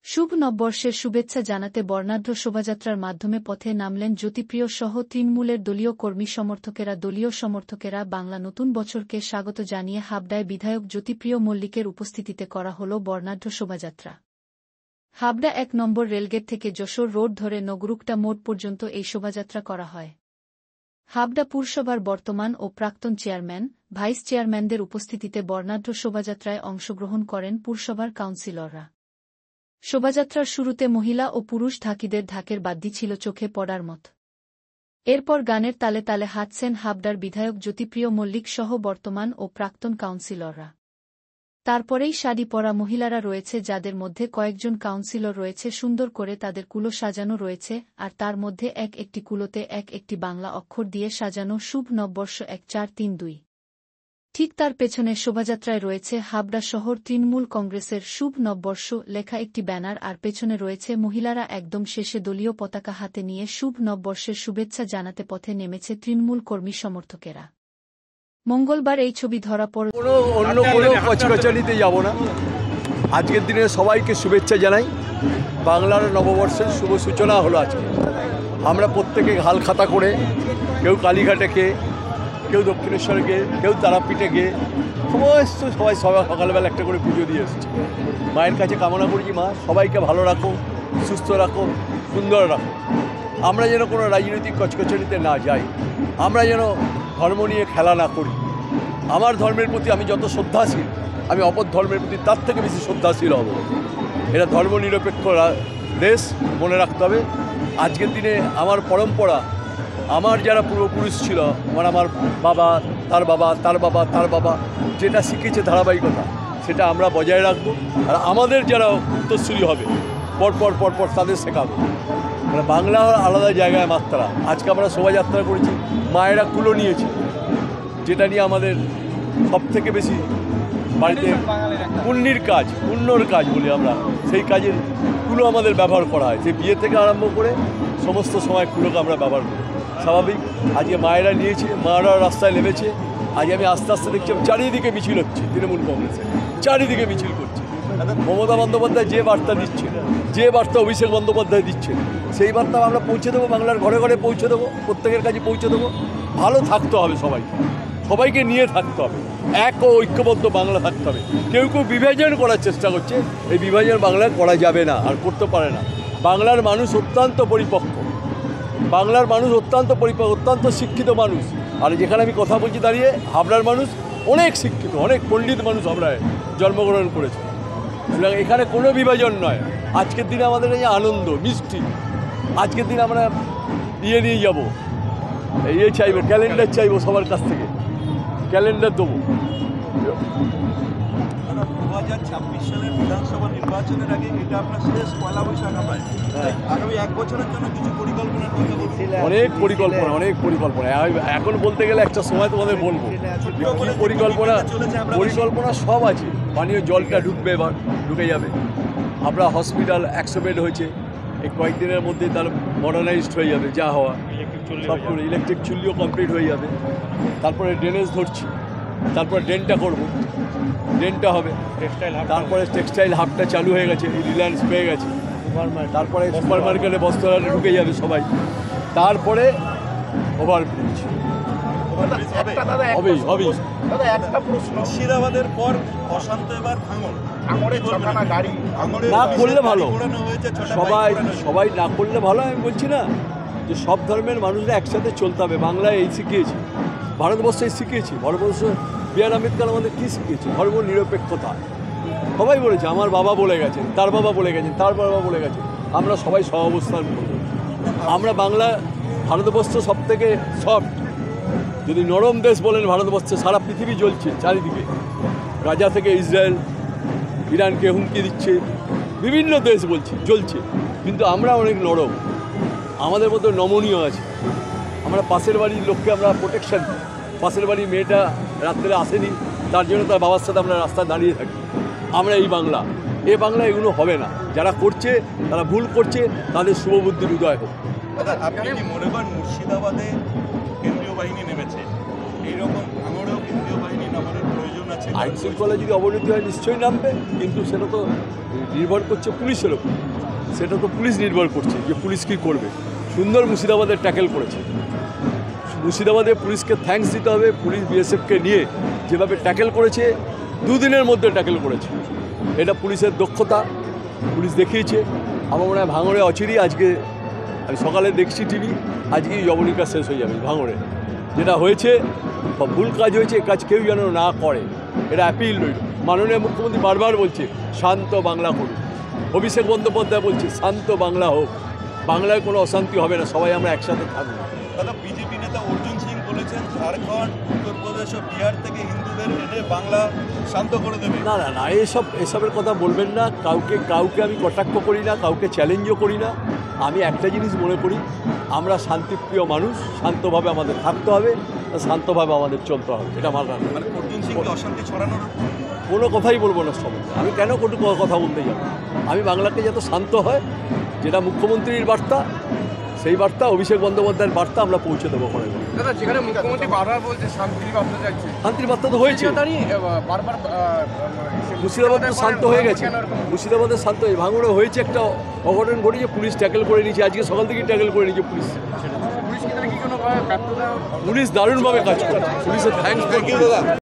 শুভ নববর্ষের শুভেচ্ছা জানাতে বর্ণাঢ্য শোভাযাত্রার মাধ্যমে পথে নামলেন জ্যোতিপ্রিয় সহ তৃণমূলের দলীয় কর্মী সমর্থকেরা বাংলা নতুন বছরকে স্বাগত জানিয়ে হাবড়ায় বিধায়ক জ্যোতিপ্রিয় মল্লিকের উপস্থিতিতে করা হল বর্ণাঢ্য শোভাযাত্রা। হাবড়া ১ নম্বর রেলগেট থেকে যশোর রোড ধরে নগরুকটা মোড় পর্যন্ত এই শোভাযাত্রা করা হয়। হাবড়া পুরসভার বর্তমান ও প্রাক্তন চেয়ারম্যান, ভাইস চেয়ারম্যানদের উপস্থিতিতে বর্ণাঢ্য শোভাযাত্রায় অংশগ্রহণ করেন পুরসভার কাউন্সিলররা। শোভাযাত্রার শুরুতে মহিলা ও পুরুষ ঢাকিদের ঢাকের বাদ্যি ছিল চোখে পড়ার মত। এরপর গানের তালে তালে হাঁটছেন হাবড়ার বিধায়ক জ্যোতিপ্রিয় মল্লিক সহ বর্তমান ও প্রাক্তন কাউন্সিলররা। তারপরেই শাড়ি পরা মহিলারা রয়েছে, যাদের মধ্যে কয়েকজন কাউন্সিলর রয়েছে সুন্দর করে তাদের কুলো সাজানো রয়েছে, আর তার মধ্যে একটি কুলোতে একটি বাংলা অক্ষর দিয়ে সাজানো শুভ নববর্ষ ১৪৩২। ঠিক তার পেছনে শোভাযাত্রায় রয়েছে হাবড়া শহর তৃণমূল কংগ্রেসের শুভ নববর্ষ লেখা একটি ব্যানার, আর পেছনে রয়েছে মহিলারা। একদম শেষে দলীয় পতাকা হাতে নিয়ে শুভ নববর্ষের শুভেচ্ছা জানাতে পথে নেমেছে তৃণমূল কর্মী সমর্থকেরা। মঙ্গলবার এই ছবি ধরা পড়ল। অন্য কোনো কচকচানিতে যাব না। আজকের দিনে সবাইকে শুভেচ্ছা জানাই। বাংলার নববর্ষের শুভ সূচনা হলো আজকে। আমরা প্রত্যেকে হালখাতা করে, কেউ কালীঘাটে গিয়ে, কেউ দক্ষিণেশ্বরে গিয়ে, কেউ তারাপীঠে গিয়ে সবাই সকালবেলা একটা করে পুজো দিয়ে এসেছি। মায়ের কাছে কামনা করেছি, মা সবাইকে ভালো রাখো, সুস্থ রাখো, সুন্দর রাখো। আমরা যেন কোনো রাজনৈতিক কচকচানিতে না যাই, আমরা যেন ধর্ম নিয়ে খেলা না করি। আমার ধর্মের প্রতি আমি যত শ্রদ্ধাশীল, আমি অপর ধর্মের প্রতি তার থেকে বেশি শ্রদ্ধাশীল হব। এটা ধর্মনিরপেক্ষ দেশ, মনে রাখতে হবে। আজকের দিনে আমার পরম্পরা, আমার যারা পূর্বপুরুষ ছিল, আমার বাবা, তার বাবা, তার বাবা, তার বাবা, যেটা শিখেছে ধারাবাহিকতা, সেটা আমরা বজায় রাখবো। আর আমাদের যারা উত্তরসূরি হবে পরপর তাদের শেখাবো। মানে বাংলা আলাদা জায়গায় মাত্রা। আজকে আমরা শোভাযাত্রা করেছি, মায়েরা কুলো নিয়েছে, যেটা নিয়ে আমাদের সবথেকে বেশি বাড়িতে পুণ্যর কাজ বলি আমরা। সেই কাজের কুলো আমাদের ব্যবহার করা হয়। সেই বিয়ে থেকে আরম্ভ করে সমস্ত সময় কুলোকে আমরা ব্যবহার করি। স্বাভাবিক আজকে মায়েরা নিয়েছে, মায়েরা রাস্তায় নেমেছে। আজ আমি আস্তে আস্তে দেখছি চারিদিকে মিছিল হচ্ছে, তৃণমূল কংগ্রেসের চারিদিকে মিছিল করছে। মমতা বন্দ্যোপাধ্যায় যে বার্তা দিচ্ছে, যে বার্তা অভিষেক বন্দ্যোপাধ্যায় দিচ্ছে, সেই বার্তা আমরা পৌঁছে দেবো, বাংলার ঘরে ঘরে পৌঁছে দেবো, প্রত্যেকের কাছে পৌঁছে দেবো। ভালো থাকতে হবে, সবাইকে নিয়ে থাকতে হবে, এক ও ঐক্যবদ্ধ বাংলা থাকতে হবে। কেউ বিভাজন করার চেষ্টা করছে, এই বিভাজন বাংলায় করা যাবে না, আর করতে পারে না। বাংলার মানুষ অত্যন্ত পরিপক্ক, অত্যন্ত শিক্ষিত মানুষ। আর যেখানে আমি কথা বলছি দাঁড়িয়ে, হাবড়ার মানুষ অনেক শিক্ষিত, অনেক পণ্ডিত মানুষ হাবড়ায় জন্মগ্রহণ করেছে। এখানে কোনো বিভাজন নয়। আজকের দিনে আমাদের এই আনন্দ মিষ্টি। আজকের দিনে আমরা নিয়ে যাব, চাইবো, ক্যালেন্ডার চাইবো, সবার কাছ থেকে ক্যালেন্ডার দেবো। 2026 সালের বিধানসভা নির্বাচনের আগে এটা আপনার শেষ পয়লা বৈশাখ। আগামী 1 বছরের জন্য কিছু পরিকল্পনা, অনেক পরিকল্পনা। এখন বলতে গেলে একটা সময় তোমাদের বলবো পরিকল্পনা সব আছে। পানীয় জলটা ঢুকে যাবে। আমরা হসপিটাল 100 বেড হয়েছে, এই কয়েকদিনের মধ্যে তার মডার্নাইজড হয়ে যাবে, যা হওয়া সব করে। ইলেকট্রিক চুল্লিও কমপ্লিট হয়ে যাবে। তারপরে ড্রেনেজ ধরছি, তারপরে ড্রেনটা করবো, ড্রেনটা হবে। তারপরে টেক্সটাইল হাবটা চালু হয়ে গেছে, রিলায়েন্স পেয়ে গেছে। তারপরে সুপার মার্কেটে বস্ত্রালয় ঢুকে যাবে সবাই। তারপরে ওভারব্রিজ হবেই। একটা প্রশ্ন, মুর্শিদাবাদের পর অশান্ত এবার না করলে ভালো, সবাই না করলে ভালো। আমি বলছি না যে সব ধর্মের মানুষরা একসাথে চলতে হবে। বাংলায় এই শিখিয়েছি, ভারতবর্ষে শিখিয়েছি। ভারতবর্ষ বি.আর. আম্বেদকর আমাদের কী শিখিয়েছে? ধর্ম নিরপেক্ষতা। সবাই বলেছে, আমার বাবা বলে গেছেন, তার বাবা বলে গেছেন, তার বাবা বলে গেছেন। আমরা সবাই সহাবস্থান করব। আমরা বাংলা, ভারতবর্ষ সব থেকে সফট, যদি নরম দেশ বলেন ভারতবর্ষে। সারা পৃথিবী জ্বলছে চারিদিকে, গাজা থেকে ইসরায়েল, ইরানকে হুমকি দিচ্ছে, বিভিন্ন দেশ জ্বলছে, কিন্তু আমরা অনেক নরম, আমাদের মধ্যে নমনীয় আছে। আমরা পাশের বাড়ির লোককে আমরা প্রোটেকশন দিই। পাশের বাড়ির মেয়েটা রাত্রে আসেনি, তার জন্য তার বাবার সাথে আমরা রাস্তায় দাঁড়িয়ে থাকি। আমরা এই বাংলা, এগুলো হবে না। যারা করছে তারা ভুল করছে, তাদের শুভবুদ্ধির উদয় হোক। আপনি কি মনে করেন মুর্শিদাবাদে কেন্দ্রীয় বাহিনী নেমেছে, এইরকম ভাঙড়েও কেন্দ্রীয় বাহিনী নামানোর প্রয়োজন আছে? আইন শৃঙ্খলা যদি অবনতি হয় নিশ্চয়ই নামবে, কিন্তু সেটা তো নির্ভর করছে পুলিশের ওপর। সেটা তো পুলিশ নির্ভর করছে যে পুলিশ কী করবে। সুন্দর মুর্শিদাবাদের ট্যাকেল করেছে, মুর্শিদাবাদে পুলিশকে থ্যাঙ্কস দিতে হবে। পুলিশ বিএসএফকে নিয়ে যেভাবে ট্যাকেল করেছে, দুদিনের মধ্যে ট্যাকেল করেছে, এটা পুলিশের দক্ষতা, পুলিশ দেখিয়েছে। আমার মনে হয় ভাঙড়ে অচিরেই, আজকে আমি সকালে দেখছি টিভি, আজকেই যবনিকা শেষ হয়ে যাবে ভাঙড়ে। যেটা হয়েছে বা ভুল কাজ হয়েছে, এই কাজ কেউ যেন না করে, এটা অ্যাপিল রইল। মাননীয় মুখ্যমন্ত্রী বারবার বলছে শান্ত বাংলা করুন, অভিষেক বন্দ্যোপাধ্যায় বলছে শান্ত বাংলা হোক, বাংলায় কোনো অশান্তি হবে না, সবাই আমরা একসাথে থাকবো। দাদা, বিজেপি নেতা অর্জুন সিং বলেছেন ঝাড়খণ্ড, উত্তরপ্রদেশ ও বিহার থেকে হিন্দুদের এনে বাংলা শান্ত করে দেবে। না না না, এসবের কথা বলবেন না। কাউকে আমি কটাক্ষ করি না, কাউকে চ্যালেঞ্জও করি না। আমি একটা জিনিস মনে করি, আমরা শান্তিপ্রিয় মানুষ, শান্তভাবে আমাদের থাকতে হবে, শান্তভাবে আমাদের চলতে হবে, এটা আমার কাছে। মানে অর্জুন সিংকে অশান্তি ছড়ানোর কোনো কথাই বলবো না সম্বন্ধে। আমি কেন কটু কথা বলতে যাব? আমি বাংলাকে যত শান্ত হয়, যেটা মুখ্যমন্ত্রীর বার্তা, সেই বার্তা, অভিষেক বন্দ্যোপাধ্যায়ের বার্তা আমরা পৌঁছে দেবো করে। দাদা, যেখানে মুখ্যমন্ত্রী বারবার বলছে শান্তির বার্তা যাচ্ছে, শান্তির বার্তা তো হয়েছে, বারবার মুর্শিদাবাদ তো শান্ত হয়ে গেছে, মুর্শিদাবাদের শান্ত হয়ে ভাঙড়ে হয়েছে একটা অঘটন ঘটেছে, পুলিশ ট্যাকেল করে নিয়েছে, আজকে সকাল থেকেই ট্যাকেল করে নিয়েছে পুলিশ। পুলিশ কি তাহলে কি কোনো ব্যর্থতা? পুলিশ দারুণভাবে কাজ করে, পুলিশের থ্যাঙ্কস।